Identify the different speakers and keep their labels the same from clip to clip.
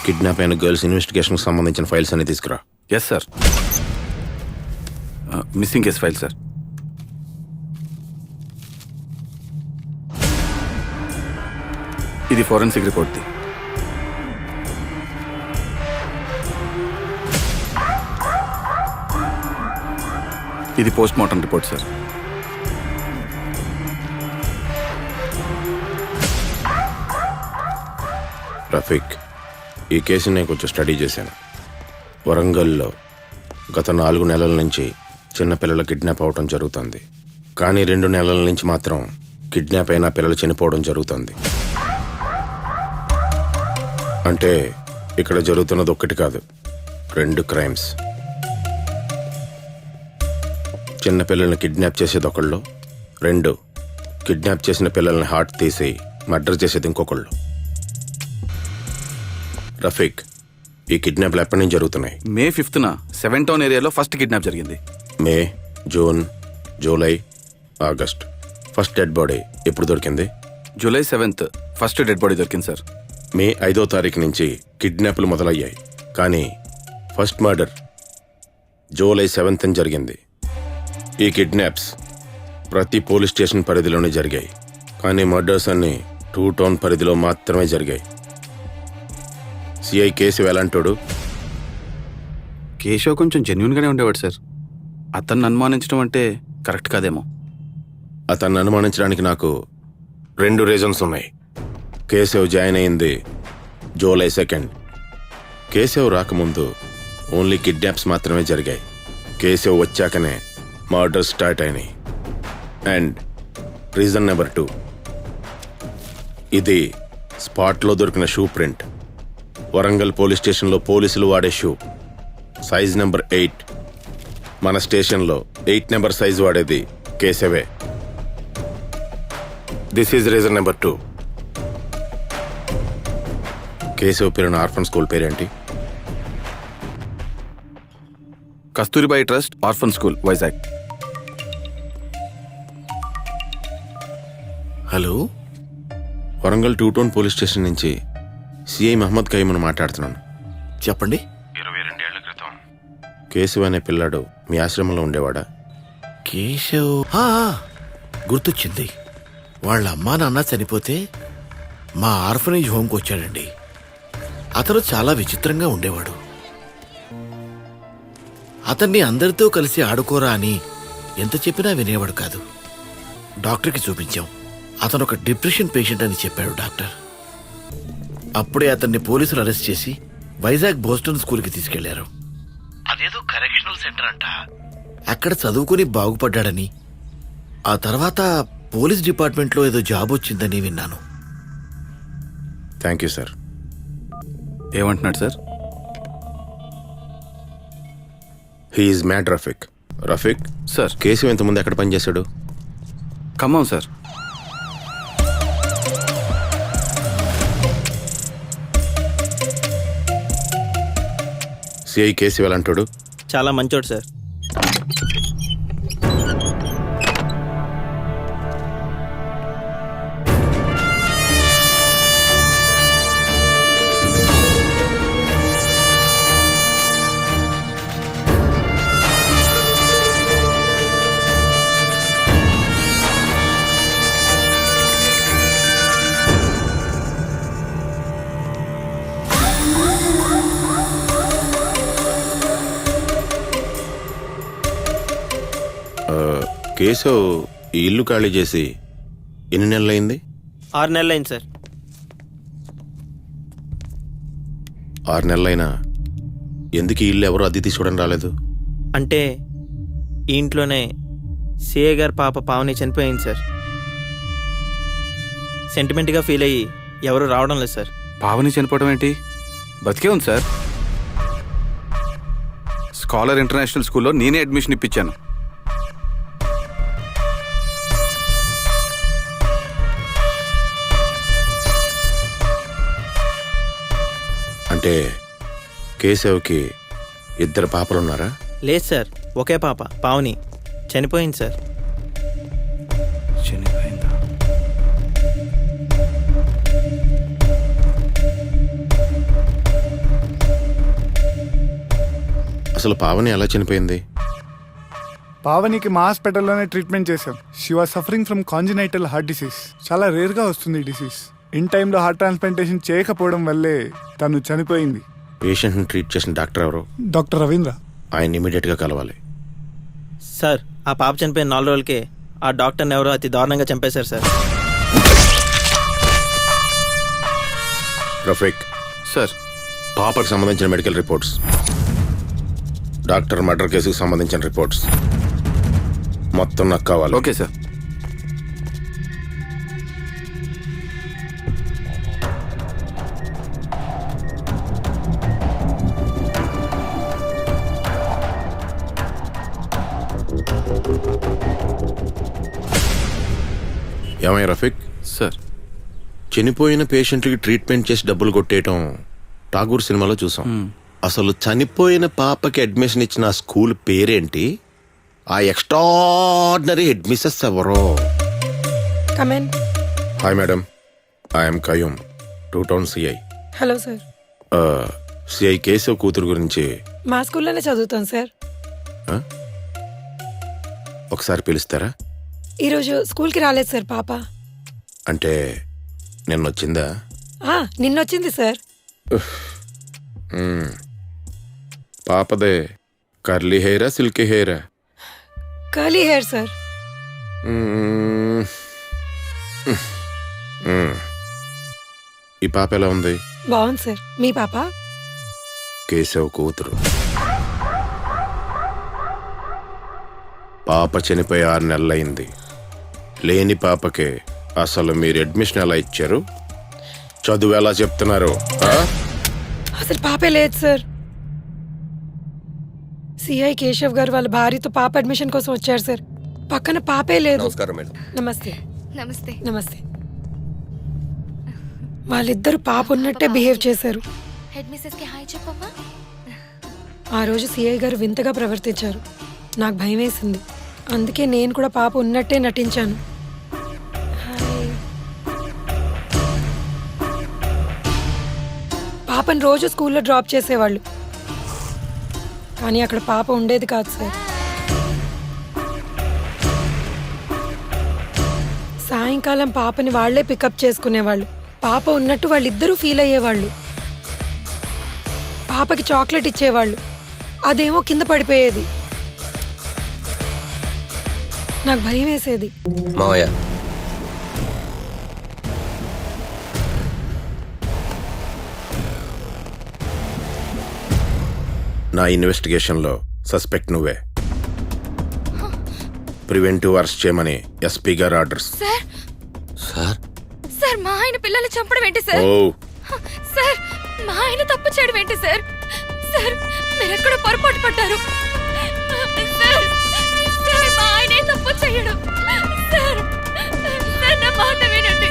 Speaker 1: Kidnap అయిన girls ఇన్వెస్టిగేషన్కి సంబంధించిన files అన్ని తీసుకురా.
Speaker 2: Yes sir. Missing case file sir. ఇది ఫోరెన్సిక్ రిపోర్ట్ది. ఇది post mortem report sir.
Speaker 1: Rafiq, ఈ కేసుని నేను కొంచెం స్టడీ చేశాను. వరంగల్లో గత 4 నెలల నుంచి చిన్నపిల్లలు కిడ్నాప్ అవడం జరుగుతుంది. కానీ 2 నెలల నుంచి మాత్రం కిడ్నాప్ అయిన పిల్లలు చనిపోవడం జరుగుతుంది. అంటే ఇక్కడ జరుగుతున్నది ఒక్కటి కాదు, 2 క్రైమ్స్. చిన్నపిల్లల్ని కిడ్నాప్ చేసేది ఒకళ్ళు, 2 కిడ్నాప్ చేసిన పిల్లల్ని హార్ట్ తీసి మర్డర్ చేసేది ఇంకొకళ్ళు. రఫీక్, ఈ కిడ్నాప్లు ఎప్పటి నుంచి జరుగుతున్నాయి?
Speaker 2: మే 5న 7 టౌన్ ఏరియాలో ఫస్ట్ కిడ్నాప్ జరిగింది.
Speaker 1: May, June, July, August. First dead body ఎప్పుడు దొరికింది?
Speaker 2: July 7th first dead body దొరికింది సార్.
Speaker 1: మే 5వ తారీఖు నుంచి కిడ్నాప్లు మొదలయ్యాయి. కానీ ఫస్ట్ మర్డర్ జూలై 7th జరిగింది. ఈ కిడ్నాప్స్ ప్రతి పోలీస్ స్టేషన్ పరిధిలోనే జరిగాయి. కానీ మర్డర్స్ అన్నీ 2 టౌన్ పరిధిలో మాత్రమే జరిగాయి. సిఐ కేశవ్ ఎలాంటోడు?
Speaker 2: కేశవ్ కొంచెం జెన్యున్గానే ఉండేవాడు సార్. అతన్ని అనుమానించడం అంటే కరెక్ట్ కాదేమో.
Speaker 1: అతన్ని అనుమానించడానికి నాకు 2 రీజన్స్ ఉన్నాయి. కేశవ్ జాయిన్ అయింది జూలై 2. కేశవ్ రాకముందు ఓన్లీ కిడ్నాప్స్ మాత్రమే జరిగాయి. కేశవ్ వచ్చాకనే మర్డర్స్ స్టార్ట్ అయినాయి. అండ్ రీజన్ నెంబర్ 2, ఇది స్పాట్లో దొరికిన షూ ప్రింట్. వరంగల్ పోలీస్ స్టేషన్లో పోలీసులు వాడే షూ, సైజ్ నెంబర్ 8. మన స్టేషన్లో 8 నెంబర్ సైజ్ వాడేది కేశవే. This is reason number 2. Keshav పేరున్న ఆర్ఫన్ స్కూల్ పేరేంటి?
Speaker 2: Kasturibai trust orphan school, Vizag.
Speaker 3: Hello,
Speaker 1: Warangal 2 town police station నుంచి సిఐ మహమ్మద్ కయీమును మాట్లాడుతున్నాను.
Speaker 3: చెప్పండి.
Speaker 1: 22 ఏళ్ల క్రితం కేశవ్ అనే పిల్లాడు మీ ఆశ్రమంలో ఉండేవాడా?
Speaker 3: కేశవ్ గుర్తొచ్చింది. వాళ్ళ అమ్మా నాన్న చనిపోతే మా ఆర్ఫనేజ్ హోమ్కి వచ్చాడండి. అతను చాలా విచిత్రంగా ఉండేవాడు. అతన్ని అందరితో కలిసి ఆడుకోరా అని ఎంత చెప్పినా వినేవాడు కాదు. డాక్టర్కి చూపించాం. అతను ఒక డిప్రెషన్ పేషెంట్ అని చెప్పాడు డాక్టర్. అప్పుడే అతన్ని పోలీసులు అరెస్ట్ చేసి వైజాగ్ బోస్టన్ స్కూల్కి తీసుకెళ్లారు. అదేదో కరెక్షనల్ సెంటర్ అంట. అక్కడ చదువుకుని బాగుపడ్డాడని, ఆ తర్వాత పోలీస్ డిపార్ట్మెంట్లో ఏదో జాబ్ వచ్చిందని విన్నాను.
Speaker 1: Thank you sir.
Speaker 2: ఏమంటున్నాడు sir?
Speaker 1: He's mad Rafiq. Rafiq
Speaker 2: sir.
Speaker 1: Keshav ఇంతకుముందు ఎక్కడ పనిచేశాడు?
Speaker 2: ఖమ్మం సార్.
Speaker 1: సిఐ కేశవ్ ఎలాంటోడు?
Speaker 4: చాలా మంచోడు సార్.
Speaker 1: కేశవ్ ఈ ఇల్లు ఖాళీ చేసి ఎన్ని నెలలైంది?
Speaker 4: 6 నెలలైంది సార్.
Speaker 1: 6 నెలలైనా ఎందుకు ఈ ఇల్లు ఎవరు అద్దె తీసుకోవడం రాలేదు?
Speaker 4: అంటే ఈ ఇంట్లోనే సిఏ గారు పాప పావని చనిపోయింది సార్. సెంటిమెంట్గా ఫీల్ అయ్యి ఎవరు రావడం లేదు సార్.
Speaker 2: పావని చనిపోవడం ఏంటి? బతికే ఉంది సార్. స్కాలర్ ఇంటర్నేషనల్ స్కూల్లో నేనే అడ్మిషన్ ఇప్పించాను.
Speaker 1: అంటే కేశవ్కి 2 పాపలున్నారా?
Speaker 4: లేదు సార్, ఒకే పాప పావని చనిపోయింది సార్.
Speaker 2: చనిపోయిందా?
Speaker 1: అసలు పావని ఎలా చనిపోయింది?
Speaker 5: పావనికి మా హాస్పిటల్లోనే ట్రీట్మెంట్ చేశాం. She was suffering from congenital heart disease. చాలా రేర్గా వస్తుంది ఈ డిసీజ్. ఇన్ టైంలో హార్ట్ ట్రాన్స్ప్లాంటేషన్ చేయకపోవడం వల్లే తను చనిపోయింది.
Speaker 1: పేషెంట్ని ట్రీట్ చేసిన డాక్టర్ ఎవరు?
Speaker 5: డాక్టర్ రవీంద్ర.
Speaker 1: ఆయన ఇమీడియట్గా కలవాలి.
Speaker 4: సార్ ఆ పాప చనిపోయిన 4 రోజులకే ఆ డాక్టర్ని ఎవరో అతి దారుణంగా చంపేశారు సార్.
Speaker 1: రఫీక్,
Speaker 2: సార్
Speaker 1: పాపకు సంబంధించిన మెడికల్ రిపోర్ట్స్, డాక్టర్ మర్డర్ కేసుకు సంబంధించిన రిపోర్ట్స్ మొత్తం నాకు కావాలి.
Speaker 2: Okay sir.
Speaker 1: ఏమయ్య రఫీక్,
Speaker 2: సార్
Speaker 1: చనిపోయిన పేషెంట్లకి ట్రీట్మెంట్ చేసి డబ్బులు కొట్టేయటం ఠాగూర్ సినిమాలో చూసాం. అసలు చనిపోయిన పాపకి అడ్మిషన్ ఇచ్చిన ఆ స్కూల్ పేరేంటి? ఆ ఎక్స్ట్రాడినరీ హెడ్ మిస్సెస్ ఎవరో?
Speaker 6: Come in.
Speaker 1: Hi madam, I'm Qayyum, 2 town CI.
Speaker 6: Hello sir.
Speaker 1: CI Keshav కూతురు గురించి
Speaker 6: మా స్కూల్లోనే చదువుతాం సార్.
Speaker 1: ఒకసారి పిలుస్తారా?
Speaker 6: ఈరోజు స్కూల్కి రాలేదు సార్ పాప.
Speaker 1: అంటే నిన్నొచ్చిందా?
Speaker 6: నిన్నొచ్చింది సార్.
Speaker 1: పాపదే కర్లీ హెయిరా సిల్కీ హెయిరా?
Speaker 6: Curly hair sir.
Speaker 1: ఈ పాప ఎలా ఉంది?
Speaker 6: బాగుంది సార్. మీ పాప?
Speaker 1: కేశవ్ కూతురు. పాప చనిపోయి 6 నెలలైంది. లేని పాపకే అసలు మీరు అడ్మిషన్ ఎలా ఇచ్చారు? చదువు ఎలా చెప్తున్నారు?
Speaker 6: అసలు పాపే లేదు సార్. సిఐ కేశవ్ గారు వాళ్ళ భార్యతో పాప అడ్మిషన్ కోసం వచ్చారు సార్. పక్కన పాపే లేదు.
Speaker 7: నమస్కారం మేడం.
Speaker 6: నమస్తే.
Speaker 8: నమస్తే.
Speaker 6: నమస్తే. వాళ్ళిద్దరు పాప ఉన్నట్టే బిహేవ్ చేశారు.
Speaker 8: హెడ్ మిస్సెస్ కి హాయ్ చెప్పమ్మా.
Speaker 6: ఆ రోజు సిఐ గారు వింతగా ప్రవర్తించారు. నాకు భయం వేసింది. అందుకే నేను కూడా పాప ఉన్నట్టే నటించాను. హాయ్. పాపని రోజు స్కూల్లో డ్రాప్ చేసేవాళ్ళు, కానీ అక్కడ పాప ఉండేది కాదు సార్. సాయంకాలం పాపని వాళ్లే పికప్ చేసుకునేవాళ్ళు. పాప ఉన్నట్టు వాళ్ళిద్దరూ ఫీల్ అయ్యేవాళ్ళు. పాపకి చాక్లెట్ ఇచ్చేవాళ్ళు, అదేమో కింద పడిపోయేది. నాకు భయం వేసేది.
Speaker 7: మావయ్య,
Speaker 1: నా ఇన్వెస్టిగేషన్లో సస్పెక్ట్ నువ్వే. ప్రివెంటివ్ అరెస్ట్ చేయమని ఎస్పీ గారు ఆర్డర్స్.
Speaker 8: సార్
Speaker 7: సార్
Speaker 8: సార్ మా ఆయన పిల్లలు చంపడం ఏంటి సార్?
Speaker 1: ఓ,
Speaker 8: సార్ మా ఆయన తప్పు చేయడం ఏంటి సార్? సార్ మీరెక్కడ పొరపాటు పడ్డారు సార్. సార్ మా ఆయనే తప్పు చేయడం సార్. సార్ నా మాట వినండి.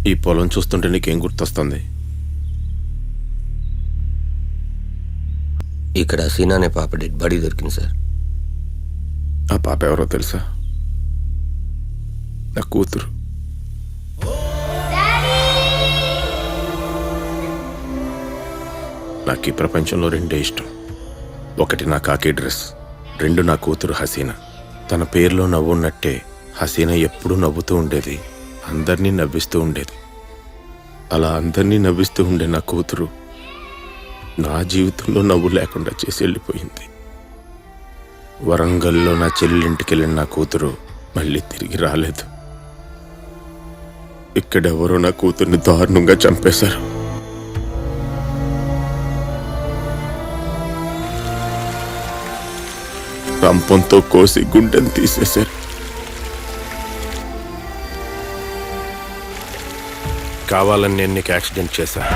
Speaker 1: ఈ పొలం చూస్తుంటే నీకేం గుర్తొస్తుంది?
Speaker 7: ఇక్కడ సీనా అనే పాప డెడ్ బాడీ దొరికింది సార్.
Speaker 1: ఆ పాప ఎవరో తెలుసా? నా కూతురు. నాకు ఈ ప్రపంచంలో 2 ఇష్టం. 1 నా కాకి డ్రెస్, 2 నా కూతురు హసీనా. తన పేరులో నవ్వున్నట్టే హసీనా ఎప్పుడూ నవ్వుతూ ఉండేది, అందరినీ నవ్విస్తూ ఉండేది. అలా అందరినీ నవ్విస్తూ ఉండే నా కూతురు నా జీవితంలో నవ్వు లేకుండా చేసి వెళ్ళిపోయింది. వరంగల్లో నా చెల్లింటికి వెళ్ళిన నా కూతురు మళ్ళీ తిరిగి రాలేదు. ఇక్కడెవరో నా కూతుర్ని దారుణంగా చంపేశారు. రంపంతో కోసి గుండెని తీసేశారు. కావాలని నేను నీకు యాక్సిడెంట్ చేశాను.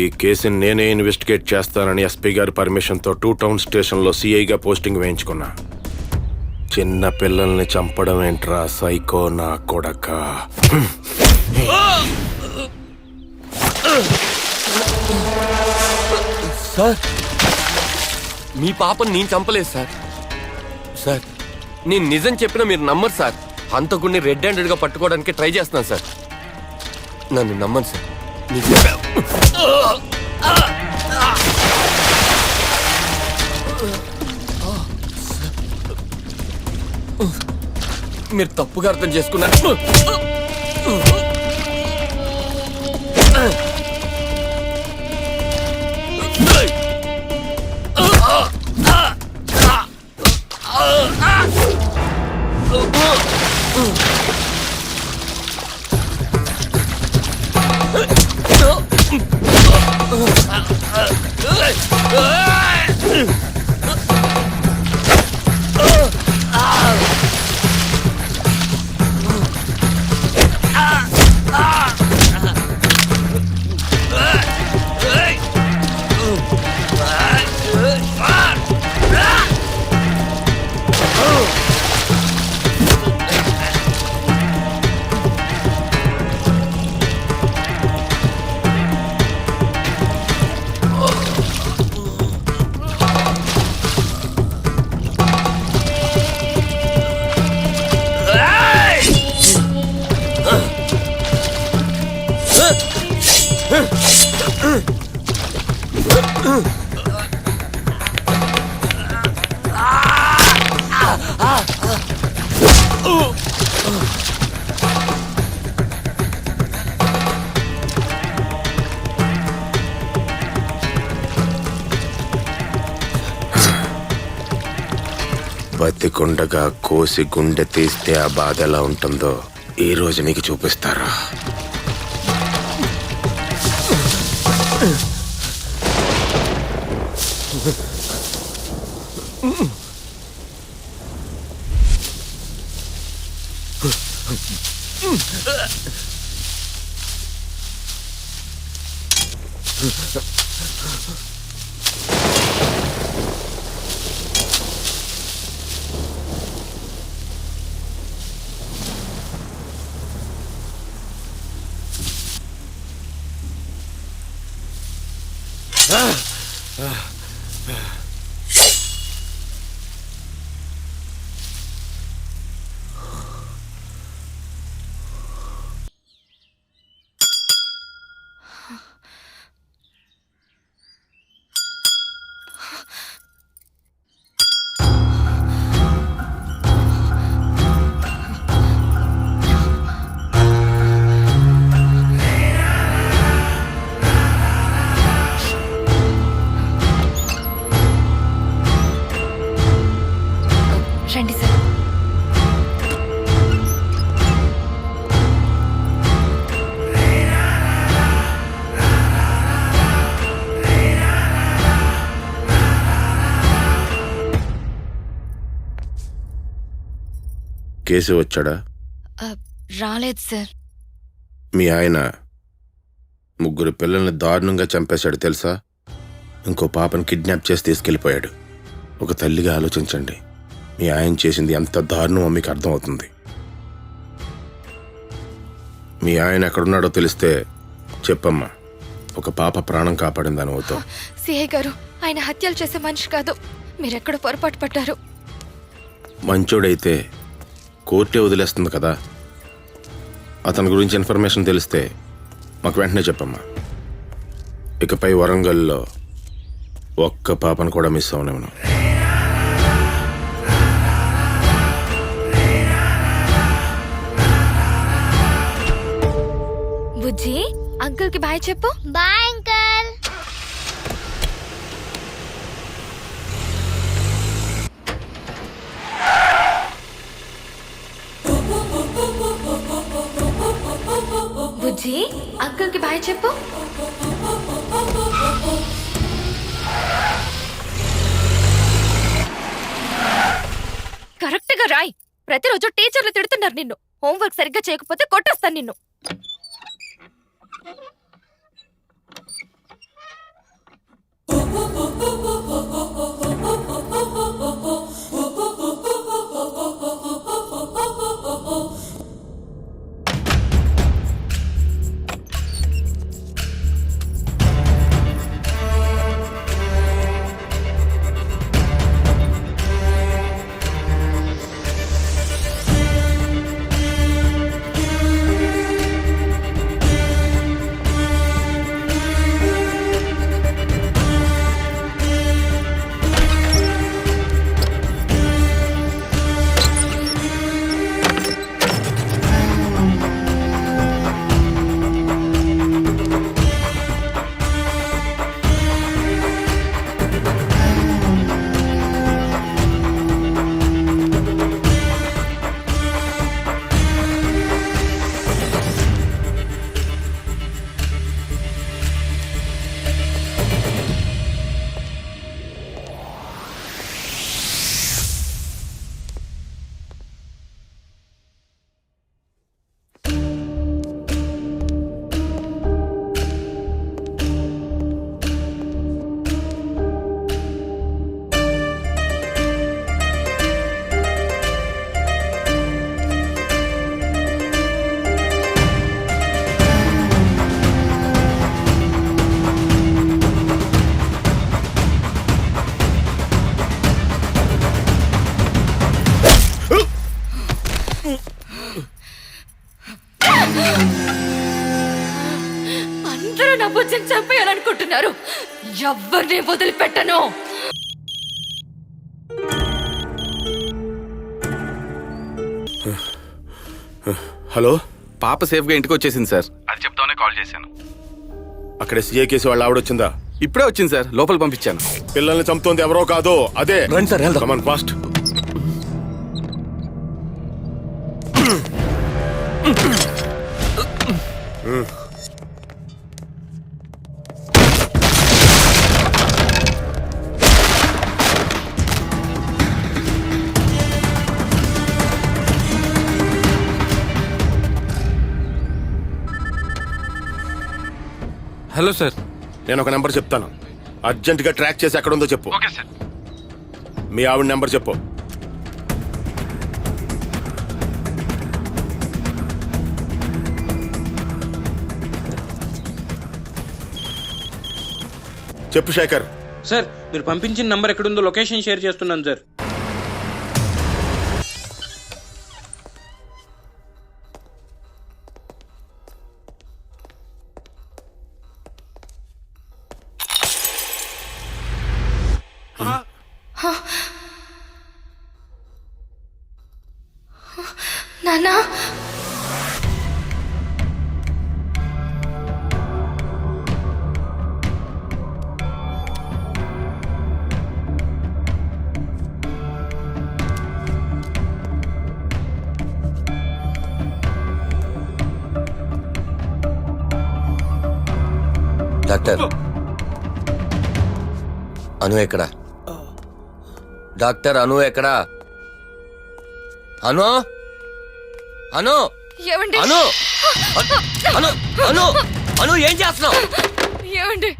Speaker 1: ఈ కేసుని నేనే ఇన్వెస్టిగేట్ చేస్తానని ఎస్పీ గారి పర్మిషన్తో 2 టౌన్ స్టేషన్లో సిఐగా పోస్టింగ్ వేయించుకున్నా. చిన్న పిల్లల్ని చంపడం ఏంట్రా సైకో నా కొడక.
Speaker 9: సార్ మీ పాపను నేను చంపలేదు సార్. సార్ నేను నిజం చెప్పినా మీరు నమ్మరు సార్. హంతకుడిని రెడ్ హ్యాండెడ్గా పట్టుకోవడానికి ట్రై చేస్తున్నాను సార్. నన్ను నమ్మను సార్. మీరు తప్పుగా అర్థం చేసుకున్నారు.
Speaker 1: బతికుండగా కోసి గుండె తీస్తే ఆ బాధ ఎలా ఉంటుందో ఈ రోజు నీకు చూపిస్తారా.
Speaker 8: రండి సార్.
Speaker 1: కేసు వచ్చాడా?
Speaker 8: రాలేదు సార్.
Speaker 1: మీ ఆయన 3 పిల్లల్ని దారుణంగా చంపేశాడు తెలుసా? ఇంకో పాపను కిడ్నాప్ చేసి తీసుకెళ్ళిపోయాడు. ఒక తల్లిగా ఆలోచించండి, మీ ఆయన చేసింది ఎంత దారుణమో మీకు అర్థమవుతుంది. మీ ఆయన ఎక్కడున్నాడో తెలిస్తే చెప్పమ్మా, ఒక పాప ప్రాణం కాపాడిందని అవుతాం.
Speaker 8: సిఐ గారు, ఆయన హత్యలు చేసే మనిషి కాదు. మీరెక్కడ పొరపాటు పడ్డారు.
Speaker 1: మంచోడైతే కోర్టే వదిలేస్తుంది కదా. అతని గురించి ఇన్ఫర్మేషన్ తెలిస్తే మాకు వెంటనే చెప్పమ్మా. ఇకపై వరంగల్లో ఒక్క పాపను కూడా మిస్ అవనేమను.
Speaker 8: బుజ్జి, అంకుల్ కి బాయ్ చెప్పు.
Speaker 10: Bye uncle.
Speaker 8: బుజ్జి, అంకుల్ కి బాయ్ చెప్పు. కరెక్ట్ గా రాయ్. ప్రతిరోజు టీచర్లు తిడుతున్నారు నిన్ను. హోంవర్క్ సరిగ్గా చేయకపోతే కొట్టేస్తాను నిన్ను. అందరూ నా బుజ్జిని చంపేయాలనుకుంటున్నారు. ఎవరిని వదిలిపెట్టను.
Speaker 1: హలో,
Speaker 2: పాప సేఫ్గా ఇంటికి వచ్చేసింది సార్. అది చెప్తామనే కాల్ చేశాను.
Speaker 1: అక్కడ సీఏ కేసు వాళ్ళ ఆవిడొచ్చిందా?
Speaker 2: ఇప్పుడే వచ్చింది సార్, లోపల పంపించాను.
Speaker 1: పిల్లల్ని చంపుతోంది ఎవరో కాదు, అదే.
Speaker 9: రండి సార్, వెళ్దాం.
Speaker 1: Come on fast.
Speaker 2: Hello sir.
Speaker 1: నేను ఒక నెంబర్ చెప్తాను, అర్జెంటుగా ట్రాక్ చేసి ఎక్కడ ఉందో చెప్పు.
Speaker 2: Okay sir.
Speaker 1: మీ ఆవిడ నెంబర్ చెప్పు. చెప్పు శేఖర్.
Speaker 10: సార్, మీరు పంపించిన నంబర్ ఎక్కడుందో లొకేషన్ షేర్ చేస్తున్నాను సార్.
Speaker 8: నానా,
Speaker 7: డాక్టర్, అను ఎక్కడా? డాక్టర్, అను ఎక్కడా? అను అను
Speaker 8: ఏమండి?
Speaker 7: అను అను అను అను ఏం చేస్తున్నావు?
Speaker 8: ఏమండి,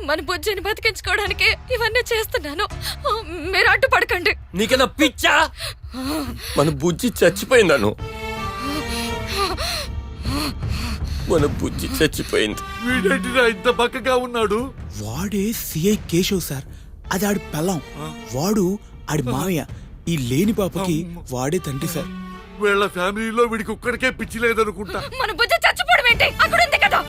Speaker 8: మన బుజ్జిని బతికించుకోవడానికి ఇవన్నీ చేస్తున్నాను. మీరు అడ్డుపడకండి.
Speaker 9: నీకన్నా పిచ్చా? మన బుజ్జి చచ్చిపోయిందను. మన బుజ్జి చచ్చిపోయింది.
Speaker 11: వీడేంటిరా ఇంత బక్కగా ఉన్నాడు?
Speaker 12: వాడే సిఐ కేశవ్ సార్, అది ఆడి పెళ్ళం. వాడు ఆడి మావయ్య. ఈ లేని పాపకి వాడే తండ్రి సార్.
Speaker 11: వీళ్ళ ఫ్యామిలీలో వీడికి ఒక్కడికే పిచ్చి లేదనుకుంటా.
Speaker 8: మన బుజ్జి చచ్చిపోవడం ఏంటి? అక్కడుంది.